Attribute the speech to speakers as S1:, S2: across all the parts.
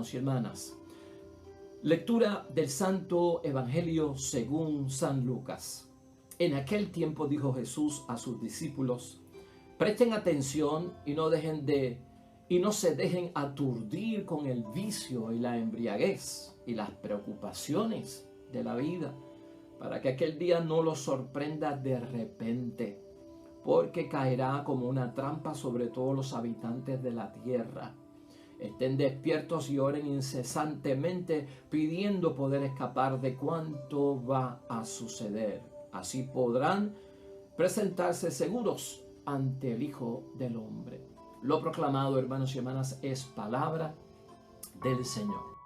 S1: hermanos y hermanas. Lectura del Santo Evangelio según San Lucas. En aquel tiempo dijo Jesús a sus discípulos: presten atención y no se dejen aturdir con el vicio y la embriaguez y las preocupaciones de la vida, para que aquel día no los sorprenda de repente, porque caerá como una trampa sobre todos los habitantes de la tierra. Estén despiertos y oren incesantemente, pidiendo poder escapar de cuanto va a suceder. Así podrán presentarse seguros ante el Hijo del Hombre. Lo proclamado, hermanos y hermanas, es palabra del Señor.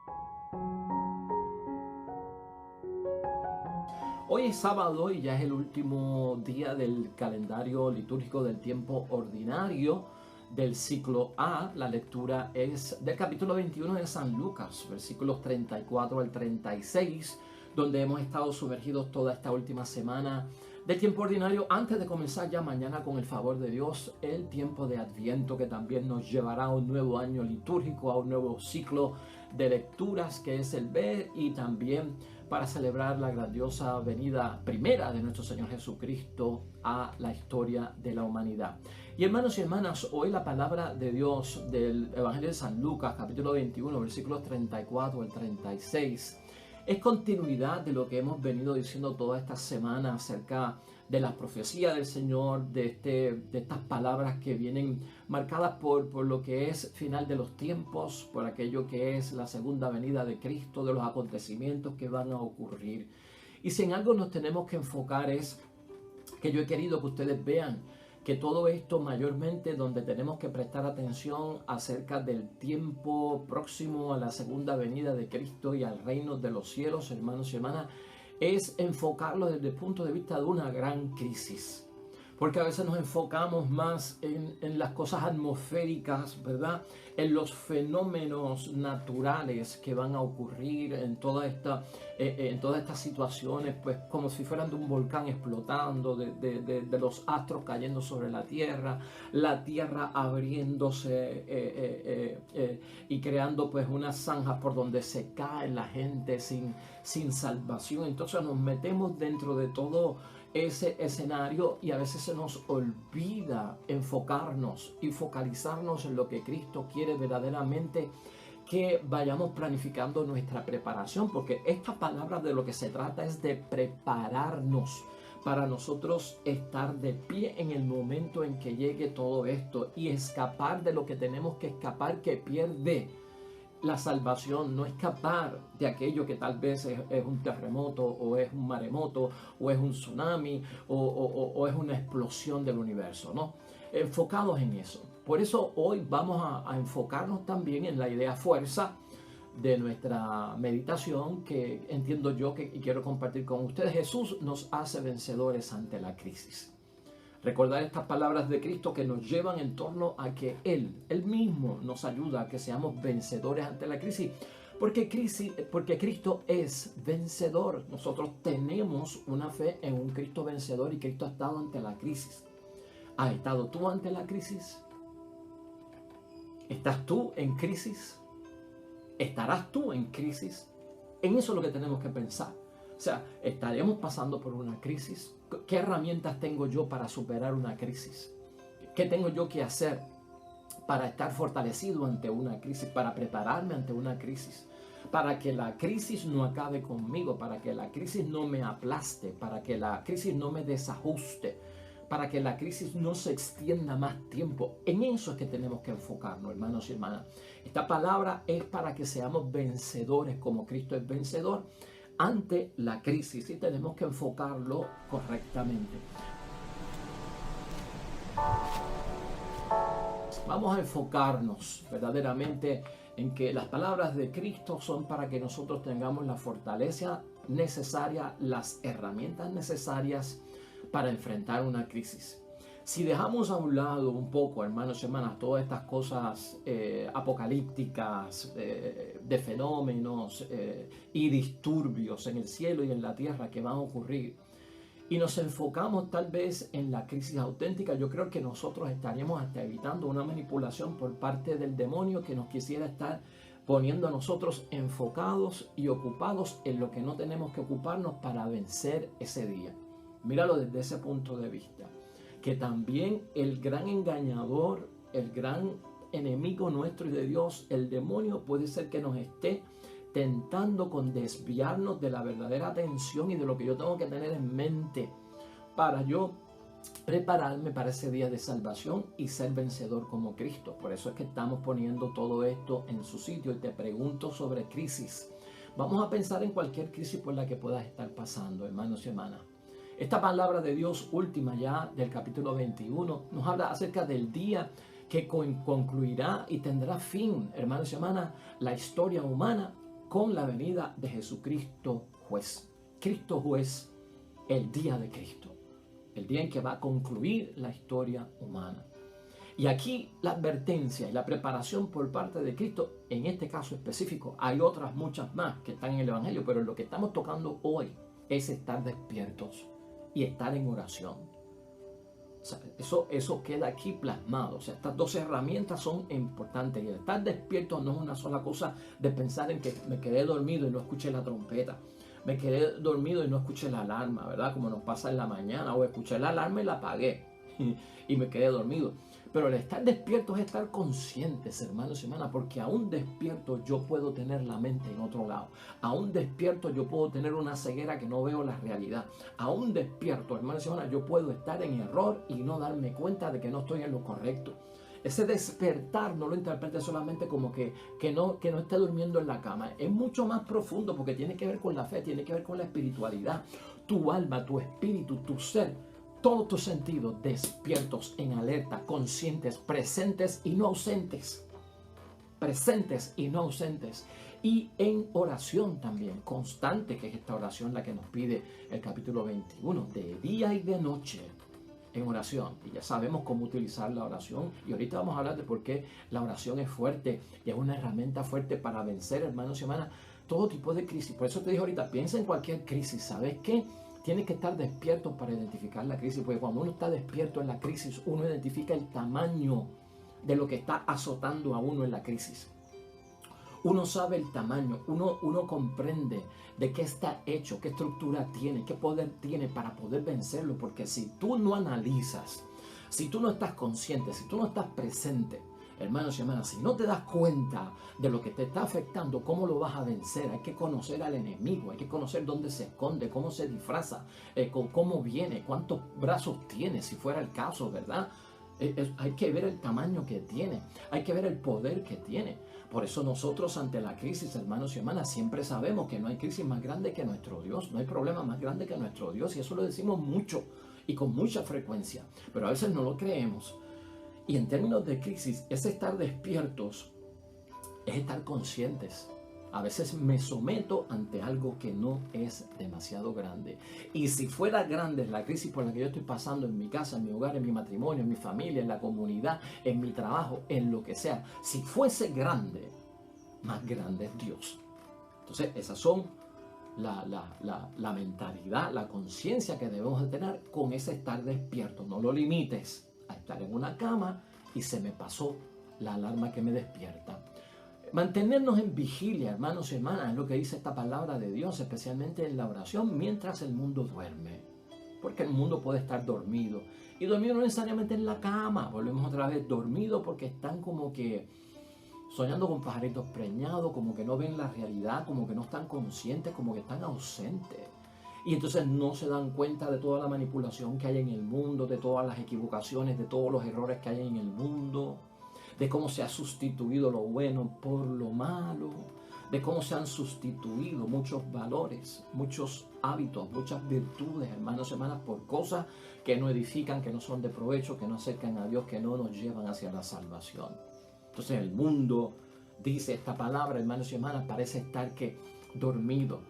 S1: Hoy es sábado y ya es el último día del calendario litúrgico del tiempo ordinario del ciclo A. La lectura es del capítulo 21 de San Lucas, versículos 34 al 36, donde hemos estado sumergidos toda esta última semana del tiempo ordinario, antes de comenzar ya mañana, con el favor de Dios, el tiempo de Adviento, que también nos llevará a un nuevo año litúrgico, a un nuevo ciclo de lecturas, que es el B, y también para celebrar la grandiosa venida primera de nuestro Señor Jesucristo a la historia de la humanidad. Y hermanos y hermanas, hoy la palabra de Dios del Evangelio de San Lucas, capítulo 21, versículos 34 al 36, es continuidad de lo que hemos venido diciendo toda esta semana acerca de la profecía del Señor, de estas palabras que vienen marcadas por lo que es final de los tiempos, por aquello que es la segunda venida de Cristo, de los acontecimientos que van a ocurrir. Y si en algo nos tenemos que enfocar es que yo he querido que ustedes vean que todo esto, mayormente donde tenemos que prestar atención acerca del tiempo próximo a la segunda venida de Cristo y al reino de los cielos, hermanos y hermanas, es enfocarlo desde el punto de vista de una gran crisis. Porque a veces nos enfocamos más en las cosas atmosféricas, ¿verdad? En los fenómenos naturales que van a ocurrir en todas estas situaciones, pues como si fueran de un volcán explotando, de los astros cayendo sobre la tierra abriéndose y creando pues unas zanjas por donde se cae la gente sin salvación. Entonces nos metemos dentro de todo ese escenario y a veces se nos olvida enfocarnos y focalizarnos en lo que Cristo quiere verdaderamente que vayamos planificando nuestra preparación, porque esta palabra de lo que se trata es de prepararnos para nosotros estar de pie en el momento en que llegue todo esto y escapar de lo que tenemos que escapar, que pierde la salvación, no escapar de aquello que tal vez es un terremoto, o es un maremoto, o es un tsunami, o es una explosión del universo, ¿no? Enfocados en eso. Por eso hoy vamos a enfocarnos también en la idea fuerza de nuestra meditación, que entiendo yo y quiero compartir con ustedes. Jesús nos hace vencedores ante la crisis. Recordar estas palabras de Cristo que nos llevan en torno a que Él mismo nos ayuda a que seamos vencedores ante la crisis. Porque Cristo es vencedor. Nosotros tenemos una fe en un Cristo vencedor y Cristo ha estado ante la crisis. ¿Has estado tú ante la crisis? ¿Estás tú en crisis? ¿Estarás tú en crisis? En eso es lo que tenemos que pensar. O sea, ¿estaremos pasando por una crisis? ¿Qué herramientas tengo yo para superar una crisis? ¿Qué tengo yo que hacer para estar fortalecido ante una crisis, para prepararme ante una crisis? Para que la crisis no acabe conmigo, para que la crisis no me aplaste, para que la crisis no me desajuste, para que la crisis no se extienda más tiempo. En eso es que tenemos que enfocarnos, hermanos y hermanas. Esta palabra es para que seamos vencedores como Cristo es vencedor ante la crisis, y tenemos que enfocarlo correctamente. Vamos a enfocarnos verdaderamente en que las palabras de Cristo son para que nosotros tengamos la fortaleza necesaria, las herramientas necesarias para enfrentar una crisis. Si dejamos a un lado un poco, hermanos y hermanas, todas estas cosas apocalípticas, de fenómenos y disturbios en el cielo y en la tierra que van a ocurrir, y nos enfocamos tal vez en la crisis auténtica, yo creo que nosotros estaríamos hasta evitando una manipulación por parte del demonio que nos quisiera estar poniendo a nosotros enfocados y ocupados en lo que no tenemos que ocuparnos para vencer ese día. Míralo desde ese punto de vista, que también el gran engañador, el gran enemigo nuestro y de Dios, el demonio, puede ser que nos esté tentando con desviarnos de la verdadera atención y de lo que yo tengo que tener en mente para yo prepararme para ese día de salvación y ser vencedor como Cristo. Por eso es que estamos poniendo todo esto en su sitio y te pregunto sobre crisis. Vamos a pensar en cualquier crisis por la que puedas estar pasando, hermanos y hermanas. Esta palabra de Dios última ya del capítulo 21 nos habla acerca del día que concluirá y tendrá fin, hermanos y hermanas, la historia humana con la venida de Jesucristo juez. Cristo juez, el día de Cristo, el día en que va a concluir la historia humana. Y aquí la advertencia y la preparación por parte de Cristo, en este caso específico, hay otras muchas más que están en el Evangelio, pero lo que estamos tocando hoy es estar despiertos y estar en oración. O sea, eso queda aquí plasmado. O sea, estas dos herramientas son importantes. Y el estar despierto no es una sola cosa de pensar en que me quedé dormido y no escuché la trompeta. Me quedé dormido y no escuché la alarma, ¿verdad? Como nos pasa en la mañana. O escuché la alarma y la apagué y me quedé dormido. Pero el estar despierto es estar conscientes, hermanos y hermanas, porque aún despierto yo puedo tener la mente en otro lado. Aún despierto yo puedo tener una ceguera que no veo la realidad. Aún despierto, hermanos y hermanas, yo puedo estar en error y no darme cuenta de que no estoy en lo correcto. Ese despertar no lo interprete solamente como que no esté durmiendo en la cama. Es mucho más profundo porque tiene que ver con la fe, tiene que ver con la espiritualidad. Tu alma, tu espíritu, tu ser, todos tus sentidos despiertos, en alerta, conscientes, presentes y no ausentes. Presentes y no ausentes. Y en oración también, constante, que es esta oración la que nos pide el capítulo 21, de día y de noche. En oración, y ya sabemos cómo utilizar la oración, y ahorita vamos a hablar de por qué la oración es fuerte y es una herramienta fuerte para vencer, hermanos y hermanas, todo tipo de crisis. Por eso te digo ahorita, piensa en cualquier crisis. ¿Sabes qué? Tienes que estar despierto para identificar la crisis, porque cuando uno está despierto en la crisis, uno identifica el tamaño de lo que está azotando a uno en la crisis. Uno sabe el tamaño, uno comprende de qué está hecho, qué estructura tiene, qué poder tiene para poder vencerlo. Porque si tú no analizas, si tú no estás consciente, si tú no estás presente, hermanos y hermanas, si no te das cuenta de lo que te está afectando, ¿cómo lo vas a vencer? Hay que conocer al enemigo, hay que conocer dónde se esconde, cómo se disfraza, cómo viene, cuántos brazos tiene, si fuera el caso, ¿verdad? Hay que ver el tamaño que tiene, hay que ver el poder que tiene. Por eso nosotros ante la crisis, hermanos y hermanas, siempre sabemos que no hay crisis más grande que nuestro Dios, no hay problema más grande que nuestro Dios, y eso lo decimos mucho y con mucha frecuencia, pero a veces no lo creemos. Y en términos de crisis, es estar despiertos, es estar conscientes. A veces me someto ante algo que no es demasiado grande. Y si fuera grande la crisis por la que yo estoy pasando en mi casa, en mi hogar, en mi matrimonio, en mi familia, en la comunidad, en mi trabajo, en lo que sea, si fuese grande, más grande es Dios. Entonces, esas son la mentalidad, la conciencia que debemos de tener con ese estar despierto. No lo limites a estar en una cama y se me pasó la alarma que me despierta. Mantenernos en vigilia, hermanos y hermanas, es lo que dice esta palabra de Dios, especialmente en la oración, mientras el mundo duerme. Porque el mundo puede estar dormido. Y dormido no necesariamente en la cama. Volvemos otra vez, dormido porque están como que soñando con pajaritos preñados, como que no ven la realidad, como que no están conscientes, como que están ausentes. Y entonces no se dan cuenta de toda la manipulación que hay en el mundo, de todas las equivocaciones, de todos los errores que hay en el mundo, de cómo se ha sustituido lo bueno por lo malo, de cómo se han sustituido muchos valores, muchos hábitos, muchas virtudes, hermanos y hermanas, por cosas que no edifican, que no son de provecho, que no acercan a Dios, que no nos llevan hacia la salvación. Entonces el mundo, dice esta palabra, hermanos y hermanas, parece estar que dormido.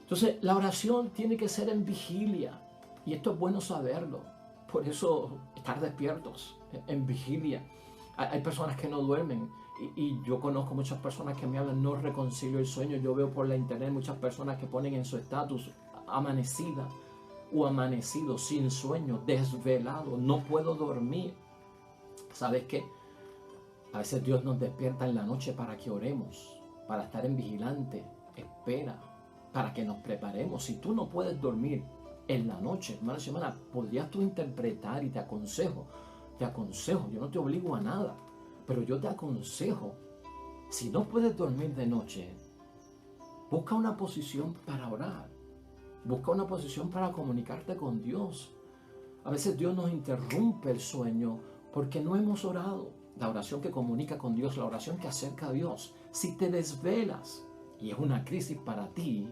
S1: Entonces la oración tiene que ser en vigilia, y esto es bueno saberlo. Por eso estar despiertos, en vigilia. Hay personas que no duermen y yo conozco muchas personas que me hablan, no reconcilio el sueño. Yo veo por la internet muchas personas que ponen en su estatus amanecida o amanecido, sin sueño, desvelado, no puedo dormir. ¿Sabes qué? A veces Dios nos despierta en la noche para que oremos. para estar en vigilante, espera, para que nos preparemos. Si tú no puedes dormir en la noche, hermano y hermana, podrías tú interpretar y te aconsejo, yo no te obligo a nada, pero yo te aconsejo, si no puedes dormir de noche, busca una posición para orar, busca una posición para comunicarte con Dios. A veces Dios nos interrumpe el sueño porque no hemos orado. La oración que comunica con Dios, la oración que acerca a Dios. Si te desvelas y es una crisis para ti,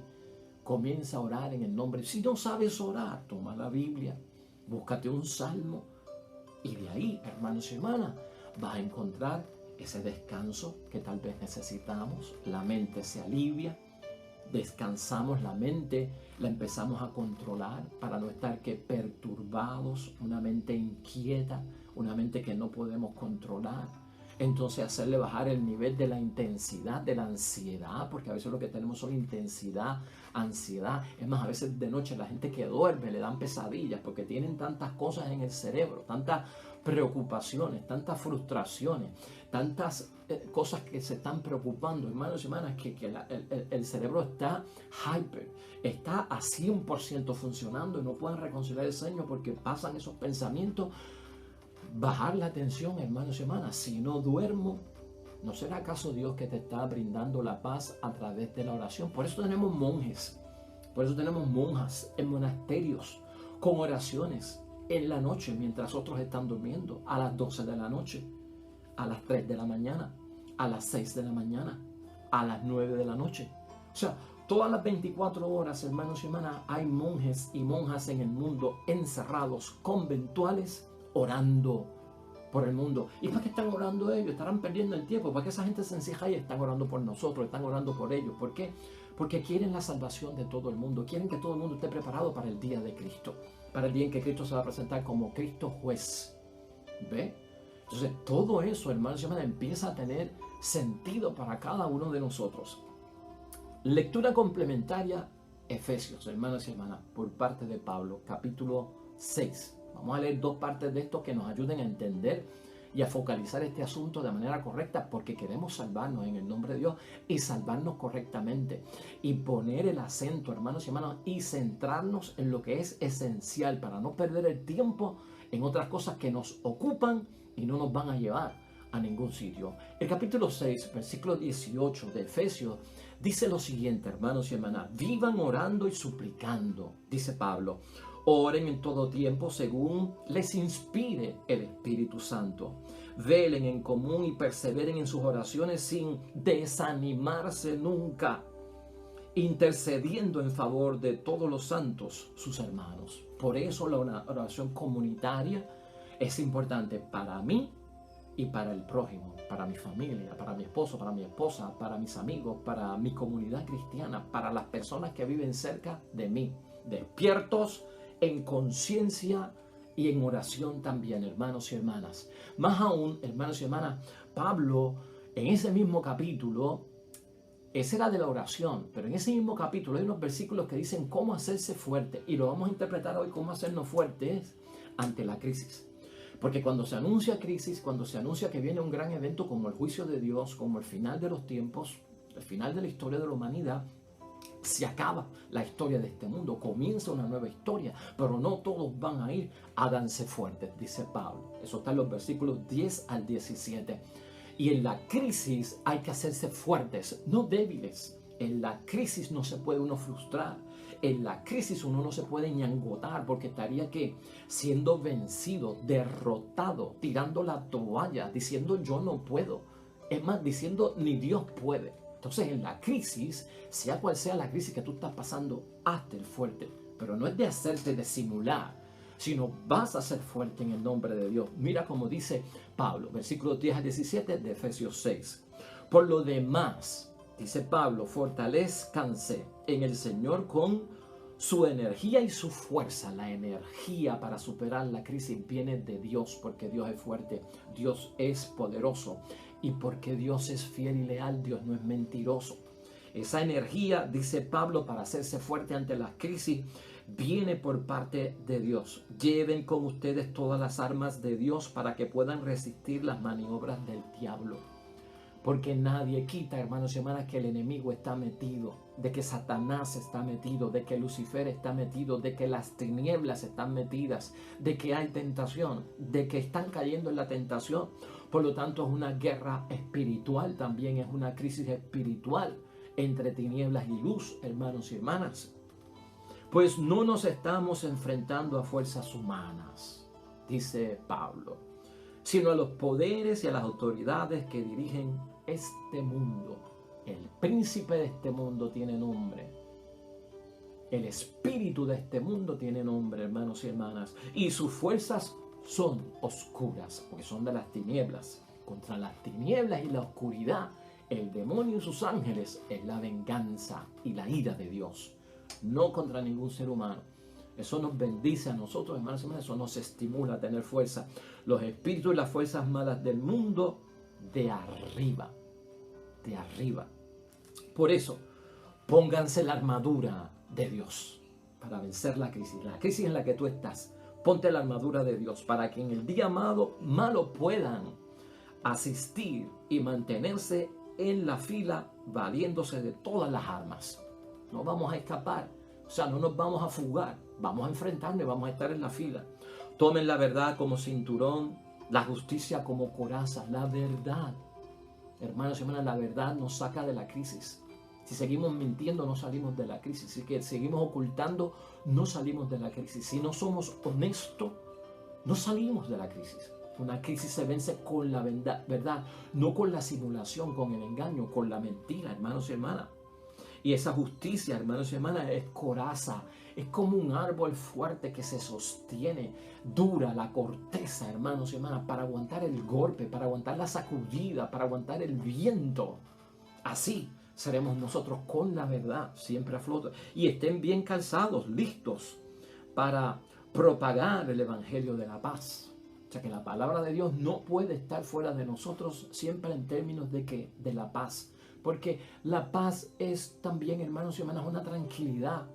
S1: comienza a orar en el nombre. Si no sabes orar, toma la Biblia, búscate un salmo y de ahí, hermanos y hermanas, vas a encontrar ese descanso que tal vez necesitamos. La mente se alivia, descansamos la mente, la empezamos a controlar para no estar perturbados, una mente inquieta, una mente que no podemos controlar. Entonces hacerle bajar el nivel de la intensidad, de la ansiedad, porque a veces lo que tenemos son intensidad, ansiedad. Es más, a veces de noche la gente que duerme le dan pesadillas porque tienen tantas cosas en el cerebro, tantas preocupaciones, tantas frustraciones, tantas cosas que se están preocupando, hermanos y hermanas, que el cerebro está hyper, está a 100% funcionando y no pueden reconciliar el sueño porque pasan esos pensamientos. Bajar la tensión, hermanos y hermanas. Si no duermo, ¿no será acaso Dios que te está brindando la paz a través de la oración? Por eso tenemos monjes, por eso tenemos monjas en monasterios con oraciones en la noche mientras otros están durmiendo, a las 12 de la noche, a las 3 de la mañana, a las 6 de la mañana, a las 9 de la noche. O sea, todas las 24 horas, hermanos y hermanas, hay monjes y monjas en el mundo encerrados, conventuales, orando por el mundo. ¿Y para qué están orando ellos? Estarán perdiendo el tiempo. ¿Para qué esa gente se encierra y están orando por nosotros? Están orando por ellos. ¿Por qué? Porque quieren la salvación de todo el mundo. Quieren que todo el mundo esté preparado para el día de Cristo. Para el día en que Cristo se va a presentar como Cristo juez. ¿Ve? Entonces todo eso, hermanos y hermanas, empieza a tener sentido para cada uno de nosotros. Lectura complementaria, Efesios, hermanos y hermanas, por parte de Pablo, capítulo 6. Vamos a leer dos partes de esto que nos ayuden a entender y a focalizar este asunto de manera correcta, porque queremos salvarnos en el nombre de Dios y salvarnos correctamente y poner el acento, hermanos y hermanas, y centrarnos en lo que es esencial para no perder el tiempo en otras cosas que nos ocupan y no nos van a llevar a ningún sitio. El capítulo 6, versículo 18 de Efesios dice lo siguiente, hermanos y hermanas: vivan orando y suplicando, dice Pablo. Oren en todo tiempo según les inspire el Espíritu Santo. Velen en común y perseveren en sus oraciones sin desanimarse nunca, intercediendo en favor de todos los santos, sus hermanos. Por eso la oración comunitaria es importante para mí y para el prójimo, para mi familia, para mi esposo, para mi esposa, para mis amigos, para mi comunidad cristiana, para las personas que viven cerca de mí, despiertos en conciencia y en oración también, hermanos y hermanas. Más aún, hermanos y hermanas, Pablo en ese mismo capítulo, ese era de la oración, pero en ese mismo capítulo hay unos versículos que dicen cómo hacerse fuerte, y lo vamos a interpretar hoy, cómo hacernos fuertes ante la crisis. Porque cuando se anuncia crisis, cuando se anuncia que viene un gran evento como el juicio de Dios, como el final de los tiempos, el final de la historia de la humanidad, se acaba la historia de este mundo, comienza una nueva historia, pero no todos van a ir. Háganse fuertes, dice Pablo. Eso está en los versículos 10 al 17. Y en la crisis hay que hacerse fuertes, no débiles. En la crisis no se puede uno frustrar. En la crisis uno no se puede ñangotar, porque estaría que siendo vencido, derrotado, tirando la toalla, diciendo yo no puedo. Es más, diciendo ni Dios puede. Entonces en la crisis, sea cual sea la crisis que tú estás pasando, hazte el fuerte. Pero no es de hacerte de simular, sino vas a ser fuerte en el nombre de Dios. Mira como dice Pablo, versículos 10 al 17 de Efesios 6. Por lo demás, dice Pablo, fortalezcanse en el Señor con su energía y su fuerza. La energía para superar la crisis viene de Dios, porque Dios es fuerte, Dios es poderoso, y porque Dios es fiel y leal, Dios no es mentiroso. Esa energía, dice Pablo, para hacerse fuerte ante las crisis, viene por parte de Dios. Lleven con ustedes todas las armas de Dios para que puedan resistir las maniobras del diablo. Porque nadie quita, hermanos y hermanas, que el enemigo está metido, de que Satanás está metido, de que Lucifer está metido, de que las tinieblas están metidas, de que hay tentación, de que están cayendo en la tentación. Por lo tanto, es una guerra espiritual también, es una crisis espiritual entre tinieblas y luz, hermanos y hermanas. Pues no nos estamos enfrentando a fuerzas humanas, dice Pablo, sino a los poderes y a las autoridades que dirigen este mundo. El príncipe de este mundo tiene nombre. El espíritu de este mundo tiene nombre, hermanos y hermanas. Y sus fuerzas son oscuras, porque son de las tinieblas. Contra las tinieblas y la oscuridad, el demonio y sus ángeles es la venganza y la ira de Dios. No contra ningún ser humano. Eso nos bendice a nosotros, hermanos y hermanas. Eso nos estimula a tener fuerza. Los espíritus y las fuerzas malas del mundo de arriba. De arriba. Por eso, pónganse la armadura de Dios para vencer la crisis en la que tú estás. Ponte la armadura de Dios para que en el día malo puedan asistir y mantenerse en la fila valiéndose de todas las armas. No vamos a escapar, o sea, no nos vamos a fugar, vamos a enfrentarnos y vamos a estar en la fila. Tomen la verdad como cinturón, la justicia como coraza, la verdad. Hermanos y hermanas, la verdad nos saca de la crisis. Si seguimos mintiendo, no salimos de la crisis. Si seguimos ocultando, no salimos de la crisis. Si no somos honestos, no salimos de la crisis. Una crisis se vence con la verdad, no con la simulación, con el engaño, con la mentira, hermanos y hermanas. Y esa justicia, hermanos y hermanas, es coraza. Es como un árbol fuerte que se sostiene, dura la corteza, hermanos y hermanas, para aguantar el golpe, para aguantar la sacudida, para aguantar el viento. Así seremos nosotros con la verdad, siempre a flote. Y estén bien calzados, listos para propagar el evangelio de la paz. O sea que la palabra de Dios no puede estar fuera de nosotros siempre en términos de ¿qué? De la paz. Porque la paz es también, hermanos y hermanas, una tranquilidad.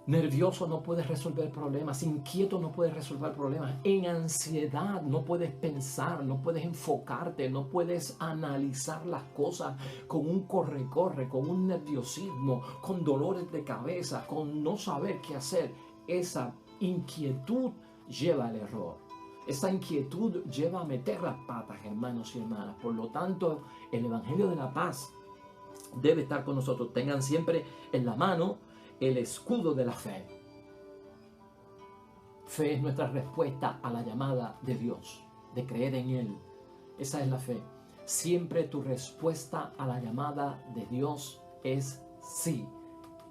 S1: Nervioso no puedes resolver problemas, inquieto no puedes resolver problemas, en ansiedad no puedes pensar, no puedes enfocarte, no puedes analizar las cosas con un corre-corre, con un nerviosismo, con dolores de cabeza, con no saber qué hacer. Esa inquietud lleva al error. Esa inquietud lleva a meter las patas, hermanos y hermanas. Por lo tanto, el Evangelio de la Paz debe estar con nosotros. Tengan siempre en la mano el escudo de la fe. Fe es nuestra respuesta a la llamada de Dios, de creer en Él. Esa es la fe. Siempre tu respuesta a la llamada de Dios es sí,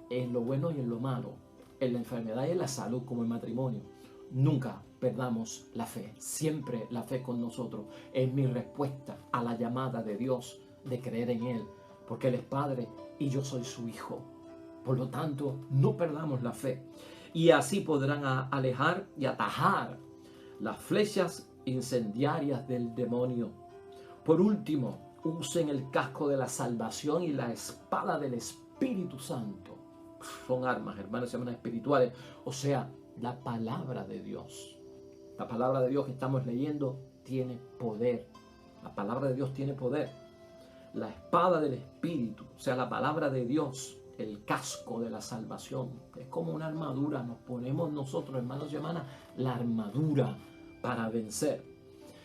S1: en lo bueno y en lo malo, en la enfermedad y en la salud, como el matrimonio. Nunca perdamos la fe, siempre la fe con nosotros. Es mi respuesta a la llamada de Dios de creer en Él, porque Él es Padre y yo soy su Hijo. Por lo tanto, no perdamos la fe. Y así podrán alejar y atajar las flechas incendiarias del demonio. Por último, usen el casco de la salvación y la espada del Espíritu Santo. Son armas, hermanos y hermanas espirituales. O sea, la palabra de Dios. La palabra de Dios que estamos leyendo tiene poder. La palabra de Dios tiene poder. La espada del Espíritu, o sea, la palabra de Dios, el casco de la salvación. Es como una armadura. Nos ponemos nosotros, hermanos y hermanas, la armadura para vencer.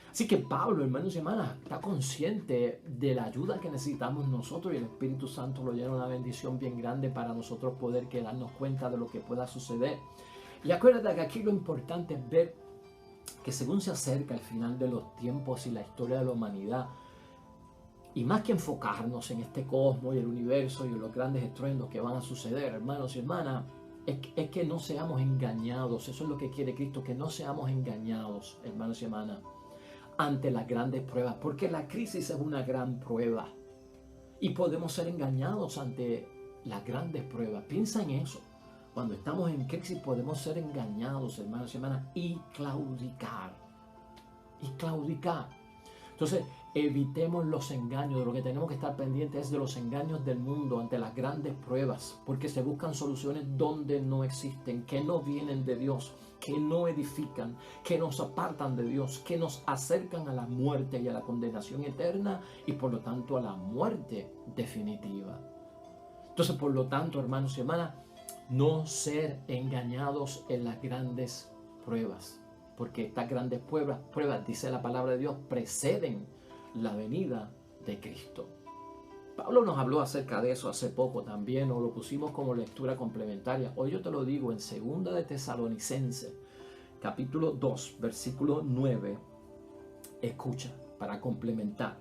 S1: Así que Pablo, hermanos y hermanas, está consciente de la ayuda que necesitamos nosotros y el Espíritu Santo lo llena una bendición bien grande para nosotros poder darnos cuenta de lo que pueda suceder. Y acuérdate que aquí lo importante es ver que según se acerca el final de los tiempos y la historia de la humanidad, y más que enfocarnos en este cosmos y el universo y en los grandes estruendos que van a suceder, hermanos y hermanas, es que no seamos engañados. Eso es lo que quiere Cristo, que no seamos engañados, hermanos y hermanas, ante las grandes pruebas, porque la crisis es una gran prueba y podemos ser engañados ante las grandes pruebas. Piensa en eso. Cuando estamos en crisis podemos ser engañados, hermanos y hermanas, y claudicar. Entonces, Evitemos los engaños. De lo que tenemos que estar pendientes es de los engaños del mundo ante las grandes pruebas, porque se buscan soluciones donde no existen, que no vienen de Dios, que no edifican, que nos apartan de Dios, que nos acercan a la muerte y a la condenación eterna y por lo tanto a la muerte definitiva. Entonces, por lo tanto, hermanos y hermanas, no ser engañados en las grandes pruebas, porque estas grandes pruebas, dice la palabra de Dios, preceden la venida de Cristo. Pablo nos habló acerca de eso hace poco también, o lo pusimos como lectura complementaria. Hoy yo te lo digo en 2 de Tesalonicenses, capítulo 2, versículo 9. Escucha, para complementar.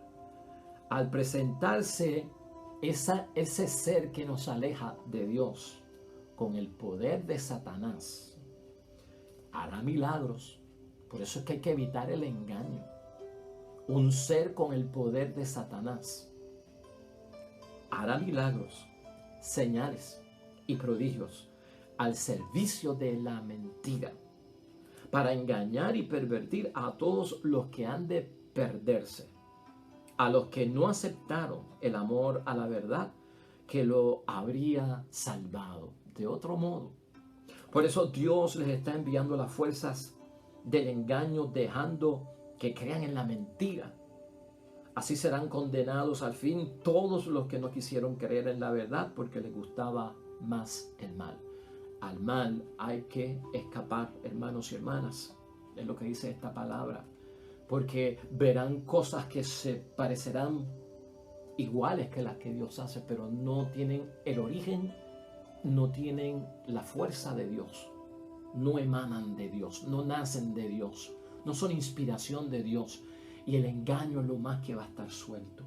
S1: Al presentarse ese ser que nos aleja de Dios con el poder de Satanás, hará milagros. Por eso es que hay que evitar el engaño. Un ser con el poder de Satanás hará milagros, señales y prodigios al servicio de la mentira, para engañar y pervertir a todos los que han de perderse, a los que no aceptaron el amor a la verdad que lo habría salvado de otro modo. Por eso Dios les está enviando las fuerzas del engaño, dejando que crean en la mentira. Así serán condenados al fin todos los que no quisieron creer en la verdad porque les gustaba más el mal. Al mal hay que escapar, hermanos y hermanas. Es lo que dice esta palabra. Porque verán cosas que se parecerán iguales que las que Dios hace, pero no tienen el origen, no tienen la fuerza de Dios. No emanan de Dios, no nacen de Dios, no son inspiración de Dios. Y el engaño es lo más que va a estar suelto.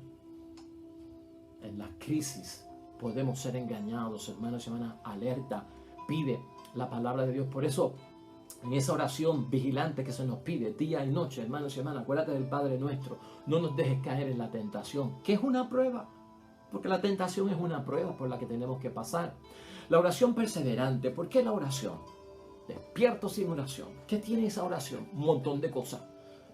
S1: En las crisis podemos ser engañados, hermanos y hermanas. Alerta, pide la palabra de Dios. Por eso, en esa oración vigilante que se nos pide día y noche, hermanos y hermanas, acuérdate del Padre nuestro. No nos dejes caer en la tentación, que es una prueba. Porque la tentación es una prueba por la que tenemos que pasar. La oración perseverante. ¿Por qué la oración? Despierto sin oración. ¿Qué tiene esa oración? Un montón de cosas.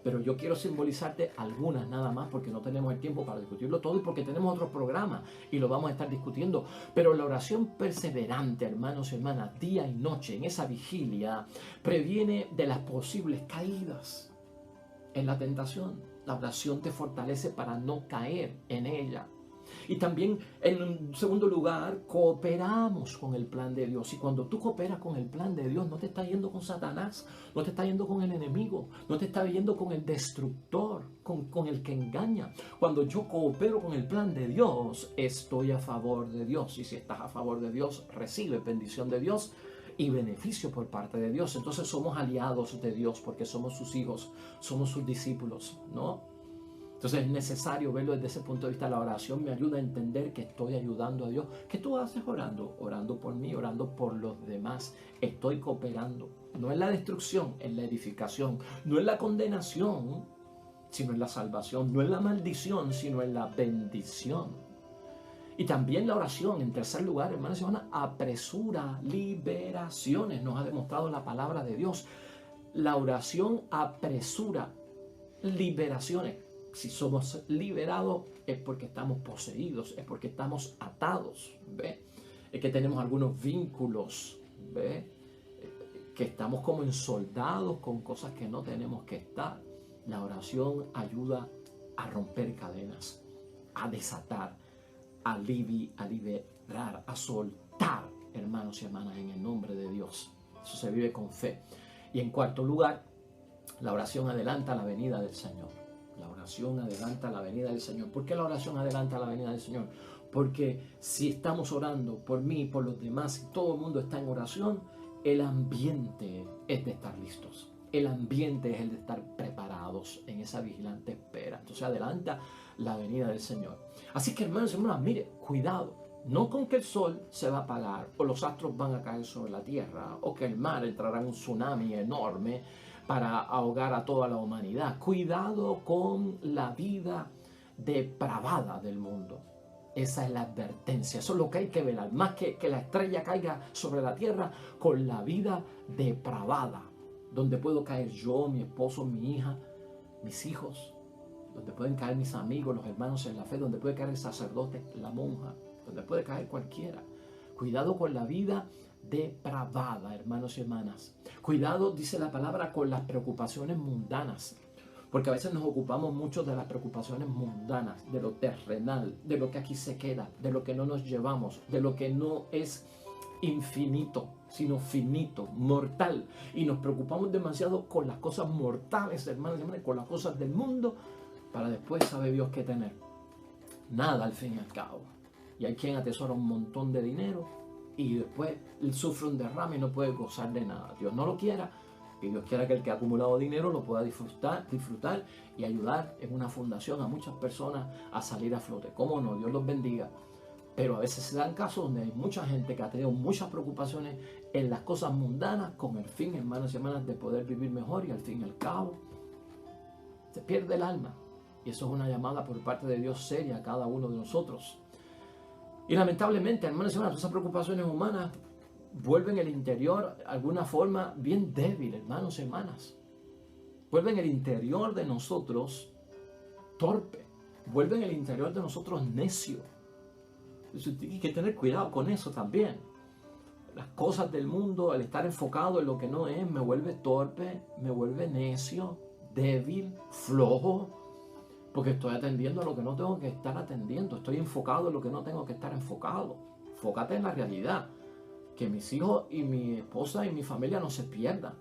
S1: Pero yo quiero simbolizarte algunas nada más porque no tenemos el tiempo para discutirlo todo y porque tenemos otro programa y lo vamos a estar discutiendo. Pero la oración perseverante, hermanos y hermanas, día y noche en esa vigilia, previene de las posibles caídas en la tentación. La oración te fortalece para no caer en ella. Y también, en segundo lugar, cooperamos con el plan de Dios. Y cuando tú cooperas con el plan de Dios, no te estás yendo con Satanás, no te estás yendo con el enemigo, no te estás yendo con el destructor, con el que engaña. Cuando yo coopero con el plan de Dios, estoy a favor de Dios. Y si estás a favor de Dios, recibe bendición de Dios y beneficio por parte de Dios. Entonces somos aliados de Dios porque somos sus hijos, somos sus discípulos, ¿no? Entonces es necesario verlo desde ese punto de vista. La oración me ayuda a entender que estoy ayudando a Dios. ¿Qué tú haces orando? Orando por mí, orando por los demás. Estoy cooperando. No en la destrucción, en la edificación. No en la condenación, sino en la salvación. No en la maldición, sino en la bendición. Y también la oración, en tercer lugar, hermanos y hermanas, apresura liberaciones. Nos ha demostrado la palabra de Dios. La oración apresura liberaciones. Si somos liberados es porque estamos poseídos, es porque estamos atados, ¿ve? Es que tenemos algunos vínculos, ¿ve? Que estamos como ensoldados con cosas que no tenemos que estar. La oración ayuda a romper cadenas, a desatar, a liberar, a soltar, hermanos y hermanas, en el nombre de Dios. Eso se vive con fe. Y en cuarto lugar, la oración adelanta la venida del Señor. La oración adelanta la venida del Señor. ¿Por qué la oración adelanta la venida del Señor? Porque si estamos orando por mí y por los demás, y todo el mundo está en oración, el ambiente es de estar listos. El ambiente es el de estar preparados en esa vigilante espera. Entonces adelanta la venida del Señor. Así que, hermanos y hermanas, mire, cuidado. No con que el sol se va a apagar o los astros van a caer sobre la tierra o que el mar entrará en un tsunami enorme para ahogar a toda la humanidad. Cuidado con la vida depravada del mundo. Esa es la advertencia. Eso es lo que hay que velar. Más que la estrella caiga sobre la tierra, con la vida depravada. Donde puedo caer yo, mi esposo, mi hija, mis hijos. donde pueden caer mis amigos, los hermanos en la fe, donde puede caer el sacerdote, la monja, donde puede caer cualquiera. Cuidado con la vida depravada, hermanos y hermanas. Cuidado, dice la palabra, con las preocupaciones mundanas. Porque a veces nos ocupamos mucho de las preocupaciones mundanas, de lo terrenal, de lo que aquí se queda, de lo que no nos llevamos, de lo que no es infinito, sino finito, mortal. Y nos preocupamos demasiado con las cosas mortales, hermanos y hermanas, con las cosas del mundo, para después sabe Dios qué tener. Nada al fin y al cabo. Y hay quien atesora un montón de dinero y después sufre un derrame y no puede gozar de nada. Dios no lo quiera. Y Dios quiera que el que ha acumulado dinero lo pueda disfrutar y ayudar en una fundación a muchas personas a salir a flote. ¿Cómo no? Dios los bendiga. Pero a veces se dan casos donde hay mucha gente que ha tenido muchas preocupaciones en las cosas mundanas con el fin, hermanos y hermanas, de poder vivir mejor, y al fin y al cabo se pierde el alma. Y eso es una llamada por parte de Dios seria a cada uno de nosotros. Y lamentablemente, hermanos y hermanas, esas preocupaciones humanas vuelven el interior de alguna forma bien débil, hermanos y hermanas. Vuelven el interior de nosotros torpe. Vuelven el interior de nosotros necio. Hay que tener cuidado con eso también. Las cosas del mundo, el estar enfocado en lo que no es, me vuelve torpe, me vuelve necio, débil, flojo. Porque estoy atendiendo a lo que no tengo que estar atendiendo. Estoy enfocado en lo que no tengo que estar enfocado. Enfócate en la realidad. Que mis hijos y mi esposa y mi familia no se pierdan.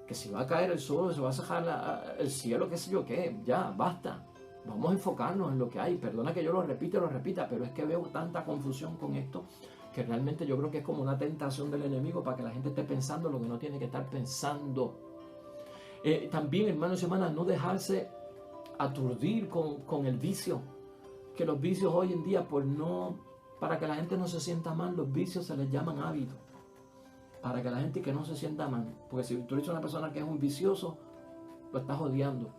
S1: Que si va a caer el sol, se va a sacar el cielo, qué sé yo qué. Ya, basta. Vamos a enfocarnos en lo que hay. Perdona que yo lo repita, pero es que veo tanta confusión con esto que realmente yo creo que es como una tentación del enemigo para que la gente esté pensando lo que no tiene que estar pensando. También, hermanos y hermanas, no dejarse aturdir con el vicio. Que los vicios hoy en día, para que la gente no se sienta mal, los vicios se les llaman hábitos. Para que la gente que no se sienta mal. Porque si tú eres una persona que es un vicioso, lo estás odiando.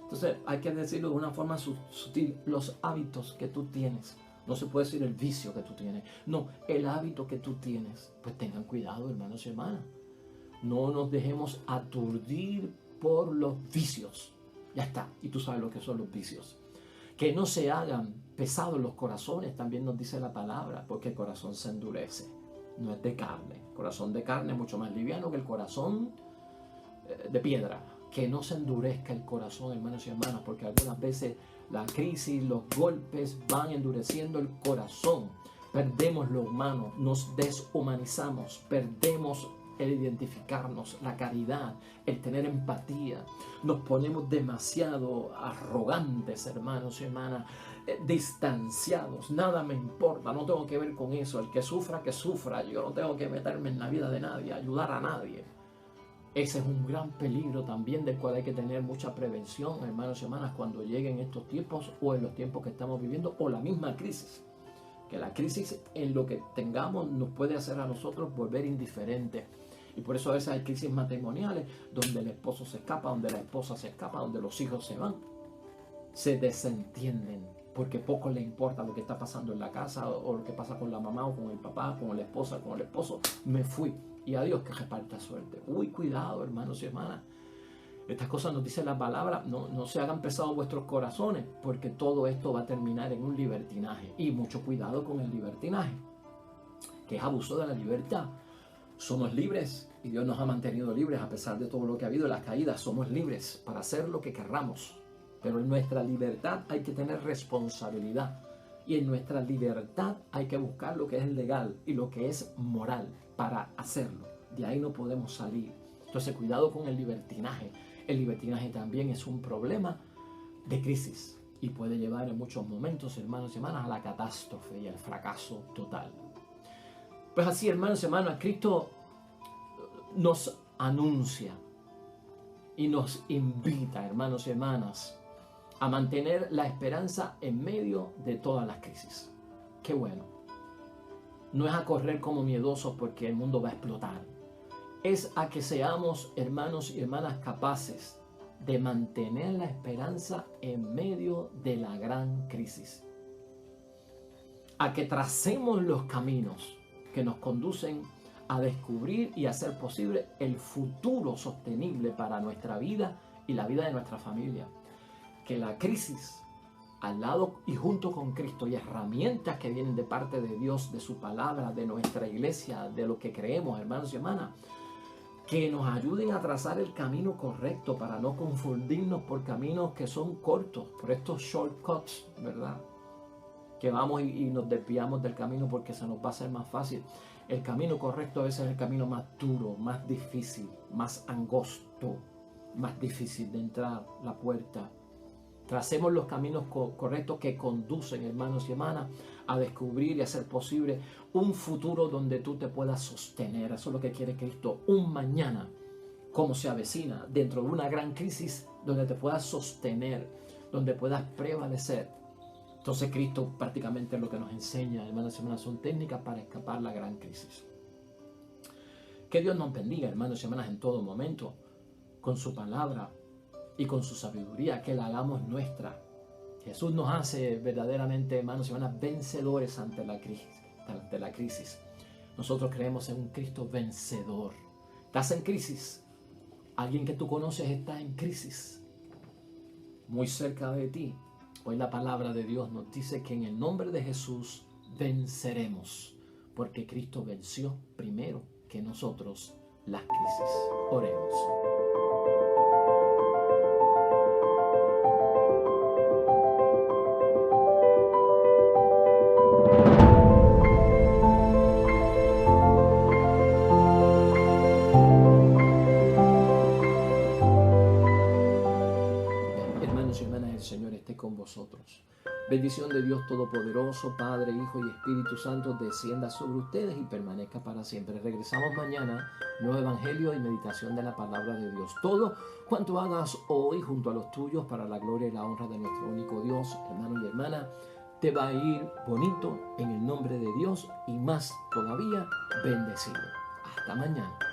S1: Entonces hay que decirlo de una forma sutil. Los hábitos que tú tienes. No se puede decir el vicio que tú tienes. No, el hábito que tú tienes. Pues tengan cuidado, hermanos y hermanas. No nos dejemos aturdir por los vicios. Ya está. Y tú sabes lo que son los vicios. Que no se hagan pesados los corazones, también nos dice la palabra, porque el corazón se endurece. No es de carne. El corazón de carne es mucho más liviano que el corazón de piedra. Que no se endurezca el corazón, hermanos y hermanas, porque algunas veces la crisis, los golpes van endureciendo el corazón. Perdemos lo humano, nos deshumanizamos, perdemos el identificarnos, la caridad, el tener empatía. Nos ponemos demasiado arrogantes, hermanos y hermanas, distanciados. Nada me importa, no tengo que ver con eso. El que sufra, yo no tengo que meterme en la vida de nadie, ayudar a nadie. Ese es un gran peligro también del cual hay que tener mucha prevención, hermanos y hermanas, cuando lleguen estos tiempos o en los tiempos que estamos viviendo o la misma crisis. Que la crisis en lo que tengamos nos puede hacer a nosotros volver indiferentes. Y por eso a veces hay crisis matrimoniales donde el esposo se escapa, donde la esposa se escapa, donde los hijos se van. Se desentienden porque poco le importa lo que está pasando en la casa o lo que pasa con la mamá o con el papá, con la esposa, con el esposo. Me fui y adiós que reparta suerte. Uy, cuidado, hermanos y hermanas. Estas cosas nos dice la palabra, no se hagan pesados vuestros corazones, porque todo esto va a terminar en un libertinaje. Y mucho cuidado con el libertinaje, que es abuso de la libertad. Somos libres y Dios nos ha mantenido libres a pesar de todo lo que ha habido en las caídas. Somos libres para hacer lo que querramos, pero en nuestra libertad hay que tener responsabilidad. Y en nuestra libertad hay que buscar lo que es legal y lo que es moral para hacerlo. De ahí no podemos salir. Entonces, cuidado con el libertinaje. El libertinaje también es un problema de crisis y puede llevar en muchos momentos, hermanos y hermanas, a la catástrofe y al fracaso total. Pues así, hermanos y hermanas, Cristo nos anuncia y nos invita, hermanos y hermanas, a mantener la esperanza en medio de todas las crisis. Qué bueno. No es a correr como miedosos porque el mundo va a explotar. Es a que seamos, hermanos y hermanas, capaces de mantener la esperanza en medio de la gran crisis. A que tracemos los caminos que nos conducen a descubrir y hacer posible el futuro sostenible para nuestra vida y la vida de nuestra familia. que la crisis, al lado y junto con Cristo, y herramientas que vienen de parte de Dios, de su palabra, de nuestra iglesia, de lo que creemos, hermanos y hermanas, que nos ayuden a trazar el camino correcto para no confundirnos por caminos que son cortos, por estos shortcuts, ¿verdad? Que vamos y nos desviamos del camino porque se nos va a hacer más fácil. El camino correcto a veces es el camino más duro, más difícil, más angosto, más difícil de entrar la puerta. Tracemos los caminos correctos que conducen, hermanos y hermanas, a descubrir y hacer posible un futuro donde tú te puedas sostener. Eso es lo que quiere Cristo. Un mañana, como se avecina, dentro de una gran crisis, donde te puedas sostener, donde puedas prevalecer. Entonces Cristo prácticamente lo que nos enseña, hermanos y hermanas, son técnicas para escapar la gran crisis. Que Dios nos bendiga, hermanos y hermanas, en todo momento, con su palabra y con su sabiduría, que la hagamos nuestra. Jesús nos hace verdaderamente, hermanos y hermanas, vencedores ante la crisis. Nosotros creemos en un Cristo vencedor. ¿Estás en crisis? Alguien que tú conoces está en crisis, muy cerca de ti. Hoy la palabra de Dios nos dice que en el nombre de Jesús venceremos, porque Cristo venció primero que nosotros las crisis. Oremos. Hermanos y hermanas, el Señor esté con vosotros. Bendición de Dios Todopoderoso, Padre, Hijo y Espíritu Santo, descienda sobre ustedes y permanezca para siempre. Regresamos mañana, nuevo evangelio y meditación de la palabra de Dios. Todo cuanto hagas hoy junto a los tuyos para la gloria y la honra de nuestro único Dios, hermano y hermana, te va a ir bonito en el nombre de Dios y más todavía bendecido. Hasta mañana.